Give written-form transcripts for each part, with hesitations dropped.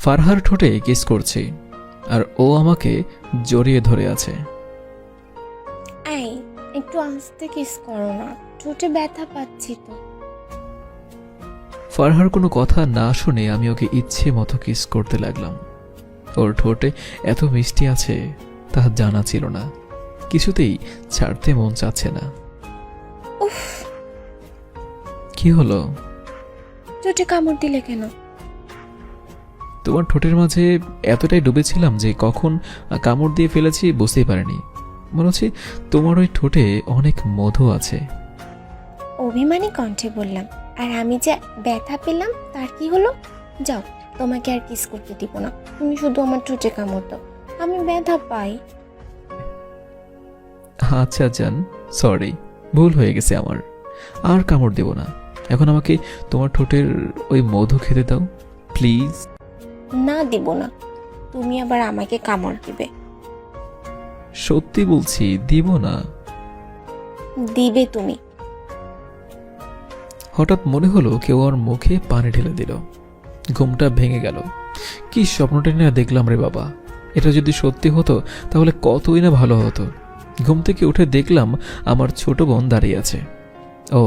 ফারহার ঠোঁটে কিস করছি আর ও আমাকে জড়িয়ে ধরে আছে। এই একটু আস্তে কিস করো না, ঠোঁটে ব্যথা পাচ্ছি তো। ফারহার কোনো কথা না শুনে আমি ওকে ইচ্ছে মতো কিস করতে লাগলাম। ওর ঠোঁটে এত মিষ্টি আছে তা জানা ছিল না, কিছুতেই ছাড়তে মন চাচ্ছে না। উফ, কি হলো? ঠোঁটে কামড় দিলে কেন? তোমার ঠোঁটের মাঝে এতটাই ডুবেছিলাম যে কখন কামড় দিয়ে ফেলেছি বুঝতেই পারিনি। মনে হচ্ছে তোমার ওই ঠোঁটে অনেক মধু আছে। অভিমানী কণ্ঠে বললাম। আর আমি যে ব্যথা পেলাম তার কি হলো? যাও, তোমাকে আর কিস করতে দিব না। তুমি শুধু আমার ঠোঁটে কামড় দাও, আমি ব্যথা পাই। আচ্ছা জান, সরি, ভুল হয়ে গেছে আমার। আর কামড় দেব না। এখন আমাকে তোমার ঠোঁটের ওই মধু খেতে দাও প্লিজ। না দিব না, তুমি আবার আমাকে কামড় দিবে। সত্যি বলছি, দিব না। দিবে তুমি। হঠাৎ মনে হলো কেউ আমার মুখে পানি ঢেলে দিল। ঘুমটা ভেঙে গেল। কি স্বপ্নটা না দেখলাম রে বাবা! এটা যদি সত্যি হতো তাহলে কতই না ভালো হতো। ঘুম থেকে উঠে দেখলাম আমার ছোট বোন দাঁড়িয়ে আছে। ও,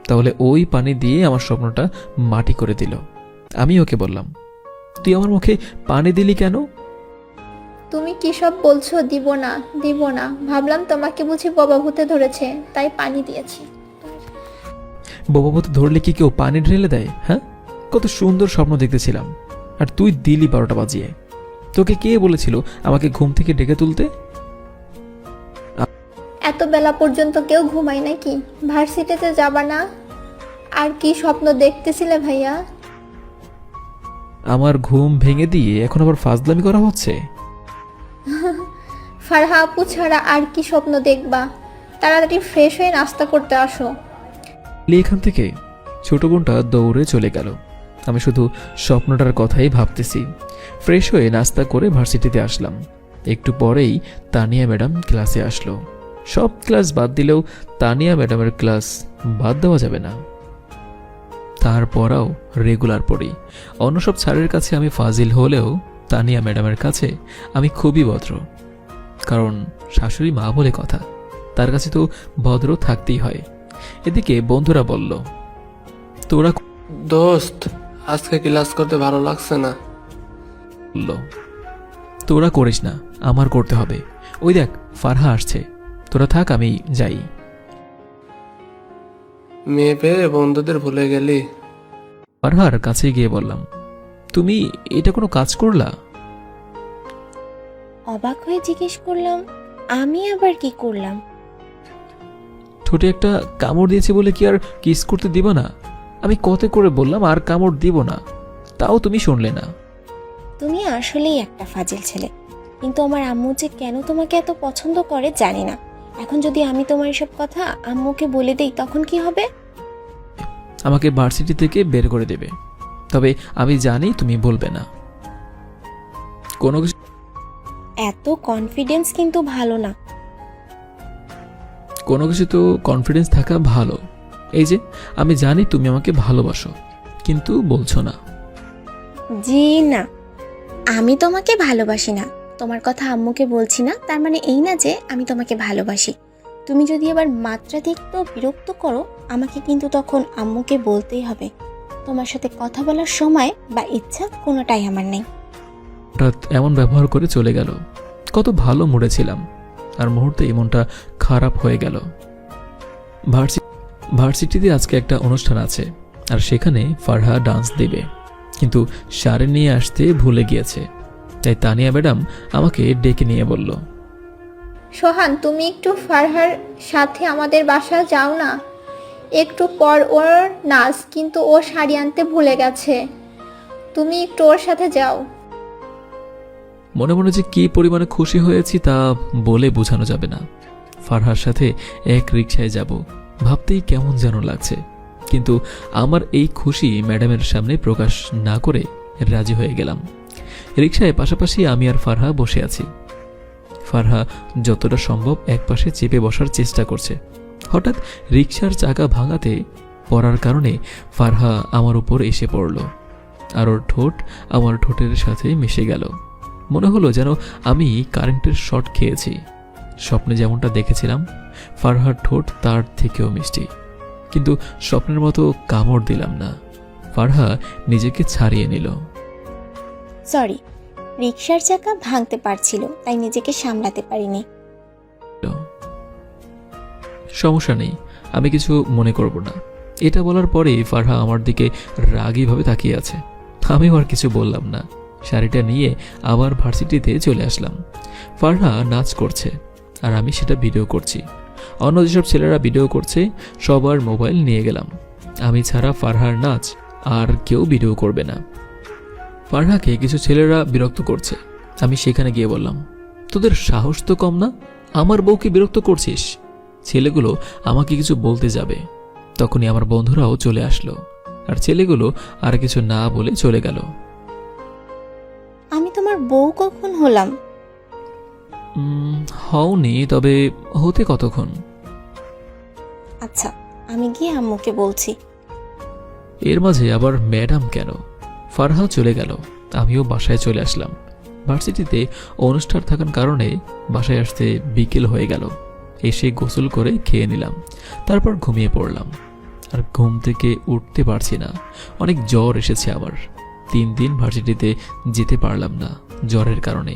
তাহলে ওই পানি দিয়ে আমার স্বপ্নটা মাটি করে দিল। আমি ওকে বললাম, তুই আমার মুখে পানি দিলি কেন? তুমি কি সব বলছো? দিব না, দিব না। ভাবলাম তোমাকে বুঝি বাবা ভূতে ধরেছে, তাই পানি দিয়েছি। বাবাবতী ধরলে কি কেউ পানি ঢেলে দেয়? হ্যাঁ, কত সুন্দর স্বপ্ন দেখতেছিলাম আর তুই দিলি 12টা বাজিয়ে। তোকে কে বলেছিল আমাকে ঘুম থেকে ডেকে তুলতে? এত বেলা পর্যন্ত কেউ ঘুমায় নাকি? ভার্সিটিতে যাবা না? আর কি স্বপ্ন দেখতেছিলে ভাইয়া? আমার ঘুম ভেঙে দিয়ে এখন আবার ফাজলামি করা হচ্ছে। ফারহা আপু ছাড়া আর কি স্বপ্ন দেখবা? তাড়াতাড়ি ফ্রেশ হয়ে নাস্তা করতে আসো। এখান থেকে ছোট বোনটা দৌড়ে চলে গেল। আমি শুধু স্বপ্নটার কথাই ভাবতেছি। ফ্রেশ হয়ে নাস্তা করে ভার্সিটিতে আসলাম। একটু পরেই তানিয়া ম্যাডাম ক্লাসে আসলো। সব ক্লাস বাদ দিলেও তানিয়া ম্যাডামের ক্লাস বাদ দেওয়া যাবে না। তারপরও রেগুলার পড়ি। অন্য সব স্যারের কাছে আমি ফাজিল হলেও তানিয়া ম্যাডামের কাছে আমি খুবই ভদ্র। কারণ শাশুড়ি মা বলে কথা, তার কাছে তো ভদ্র থাকতেই হয়। এদিকে বন্ধুরা বলল, তোরা দোস্ত, আজকে ক্লাস করতে ভালো লাগছে না। বলল, তোরা করিস না, আমার করতে হবে। ওই দেখ ফারহা আসছে, তোরা থাক, আমি যাই। মেয়ে পেয়ে বন্ধুদের ভুলে গেলি। ফারহার কাছে গিয়ে বললাম, তুমি এটা কোনো কাজ করলা? অবাক হয়ে জিজ্ঞেস করলাম, আমি আবার কি করলাম? ঠোঁটে একটা কামড় দিয়েছে বলে কি আর কিস করতে দিব না? আমি কত করে বললাম আর কামড় দিব না, তাও তুমি শুনলে না। তুমি আসলেই একটা ফাজিল ছেলে। কিন্তু আমার আম্মু যে কেন তোমাকে এত পছন্দ করে জানি না। এখন যদি আমি তোমার এসব কথা আম্মুকে বলে দেই তখন কি হবে? আমাকে ভার্সিটি থেকে বের করে দেবে। তবে আমি জানি তুমি বলবে না। কোনো কিছু এত কনফিডেন্স কিন্তু ভালো না। কোনো কিছু তো কনফিডেন্স থাকা ভালো। এই যে আমি জানি তুমি আমাকে ভালোবাসো, কিন্তু বলছো না। জি না, আমি তোমাকে ভালোবাসি না। তোমার কথা আম্মুকে বলছি না, তার মানে এই না যে আমি তোমাকে ভালোবাসি। তুমি যদি আবার মাত্রাতিরিক্ত বিরক্ত করো আমাকে, কিন্তু তখন আম্মুকে বলতেই হবে। তোমার সাথে কথা বলার সময় বা ইচ্ছা কোনোটাই আমার নেই। হঠাৎ এমন ব্যবহার করে চলে গেল। কত ভালো মুডে ছিলাম, আর মুহূর্তে মনটা খারাপ হয়ে গেল। ভার্সিটিতে আজকে একটা অনুষ্ঠান আছে, আর সেখানে ফারহা ডান্স দেবে, কিন্তু শাড়ি নিয়ে আসতে ভুলে গিয়েছে। তাই তানিয়া ম্যাডাম আমাকে ডেকে নিয়ে বলল, সোহান, তুমি একটু ফারহার সাথে আমাদের বাসা যাও না। একটু পর ওর নাচ, কিন্তু ও শাড়ি আনতে ভুলে গেছে। তুমি একটু ওর সাথে যাও। মনে মনে যে কি পরিমাণে খুশি হয়েছি তা বলে বোঝানো যাবে না। ফারহার সাথে এক রিকশায় যাব ভাবতেই কেমন যেন লাগছে, কিন্তু আমার এই খুশি ম্যাডামের সামনে প্রকাশ না করে রাজি হয়ে গেলাম। রিকশায় পাশাপাশি আমি আর ফারহা বসে আছি। ফারহা যতটা সম্ভব একপাশে চেপে বসার চেষ্টা করছে। হঠাৎ রিকশার চাকা ভাঙাতে পড়ার কারণে ফারহা আমার উপর এসে পড়ল। আর ওর ঠোঁট আমার ঠোঁটের সাথে মিশে গেল। মনে হলো যেন আমি কারেন্টের শর্ট খেয়েছি। স্বপ্নে যেমনটা দেখেছিলাম, ফারহার ঠোঁট তার থেকেও মিষ্টি, কিন্তু স্বপ্নের মতো কামড় দিলাম না। ফারহা নিজেকে ছাড়িয়ে নিল। সরি, রিকশার চাকা ভাঙতে পারছিল, তাই নিজেকে সামলাতে পারিনি। সমস্যা নেই, আমি কিছু মনে করব না। এটা বলার পরেই ফারহা আমার দিকে রাগীভাবে তাকিয়ে আছে। আমিও আর কিছু বললাম না। শাড়িটা নিয়ে আবার ভার্সিটিতে চলে আসলাম। ফারহা নাচ করছে আর আমি সেটা ভিডিও করছি। অন্য যেসব ছেলেরা ভিডিও করছে সবার মোবাইল নিয়ে গেলাম। আমি ছাড়া ফারহার নাচ আর কেউ ভিডিও করবে না। ফারহাকে কিছু ছেলেরা বিরক্ত করছে। আমি সেখানে গিয়ে বললাম, তোদের সাহস তো কম না, আমার বউকে বিরক্ত করছিস? ছেলেগুলো আমাকে কিছু বলতে যাবে, তখনই আমার বন্ধুরাও চলে আসলো, আর ছেলেগুলো আর কিছু না বলে চলে গেল। আমি তোমার বউ কখন হলাম? হওনি, তবে হতে কতক্ষণ? আচ্ছা, আমি গিয়ে আম্মুকে বলছি। এর মাঝে আবার ম্যাডাম কেন? ফারহা চলে গেল, আমিও বাসায় চলে আসলাম। ভার্সিটিতে অনুষ্ঠান থাকার কারণে বাসায় আসতে বিকেল হয়ে গেল। এসে গোসল করে খেয়ে নিলাম, তারপর ঘুমিয়ে পড়লাম। আর ঘুম থেকে উঠতে পারছি না, অনেক জ্বর এসেছে আবার। 3 দিন ভার্সিটিতে যেতে পারলাম না জ্বরের কারণে।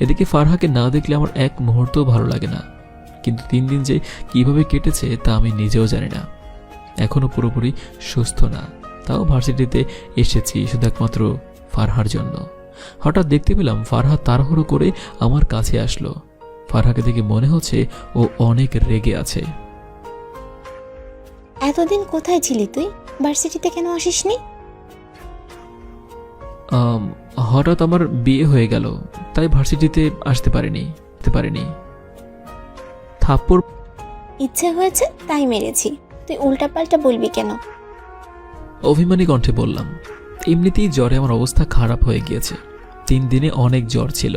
এদিকে ফারহাকে না দেখলে আমার এক মুহূর্তও ভালো লাগে না। কিন্তু 3 দিন যে কিভাবে কেটেছে তা আমি নিজেও জানি না। এখনো পুরোপুরি সুস্থ না, তাও ভার্সিটিতে এসেছি শুধু একমাত্র ফারহার জন্য। হঠাৎ দেখতে পেলাম ফারহা তাড়াহুড়ো করে আমার কাছে আসলো। ফারহাকে দেখে মনে হচ্ছে ও অনেক রেগে আছে। এতদিন কোথায় ছিলি তুই? ভার্সিটিতে কেন আসিসনি? হঠাৎ আমার বিয়ে হয়ে গেল, তাই ভার্সিটিতে আসতে পারিনি। থাপ্পড় ইচ্ছে হয়েছে তাই মেরেছি, তুই উল্টাপাল্টা বলবি কেন? অভিমানী কণ্ঠে বললাম, এমনিতেই জ্বরে আমার অবস্থা খারাপ হয়ে গিয়েছে। 3 দিনে অনেক জ্বর ছিল,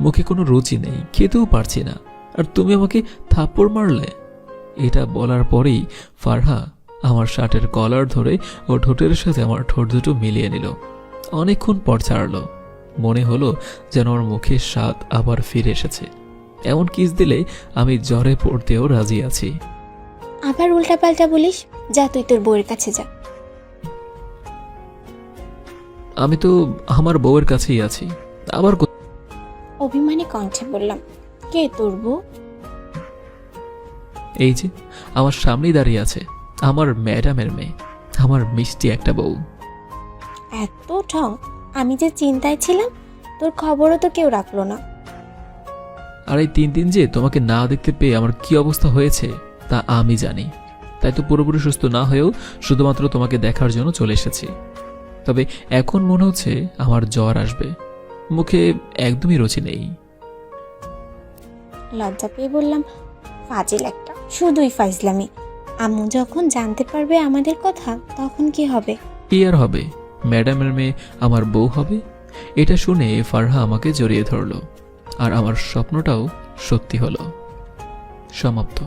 মুখে কোনো রুচি নেই, খেতেও পারছি না, আর তুমি আমাকে থাপ্পড় মারলে। এটা বলার পরেই ফারহা আমার শার্টের কলার ধরে ও ঠোঁটের সাথে আমার ঠোঁট দুটো মিলিয়ে নিল। অনেকক্ষণ পর ছাড়লো। মনে হলো যেন ওর মুখের স্বাদ আবার ফিরে এসেছে। এমন কিস দিলে আমি জ্বরে পড়তেও রাজি আছি। আবার উল্টাপাল্টা বলিস, যা তুই তোর বউয়ের কাছে যা। আমি তো আমার বউয়ের কাছেই আছি, আবার অভিমানী কণ্ঠে বললাম, কে তোর বউ? এই যে আমার সামনেই দাঁড়িয়ে আছে আমার ম্যাডামের মেয়ে, আমার মিষ্টি একটা বউ। এত ঠং! আমি যে চিন্তায় ছিলাম, তোর খবরও তো কেউ রাখলো না। আর এই 3 দিন যে তোমাকে না দেখতে পেয়ে আমার কি অবস্থা হয়েছে তা আমি জানি। তাই তো পুরোপুরি সুস্থ না হয়েও শুধুমাত্র তোমাকে দেখার জন্য চলে এসেছি। তবে এখন মনে হচ্ছে আমার জ্বর আসবে, মুখে একদমই রুচি নেই। লজ্জা পেয়ে বললাম, ফাজিল একটা, শুধুই ফাজলামি। আম্মু যখন জানতে পারবে আমাদের কথা, তখন কি হবে? কি আর হবে, ম্যাডামের মেয়ে আমার বউ হবে। এটা শুনে ফারহা আমাকে জড়িয়ে ধরলো, আর আমার স্বপ্নটাও সত্যি হলো। সমাপ্ত।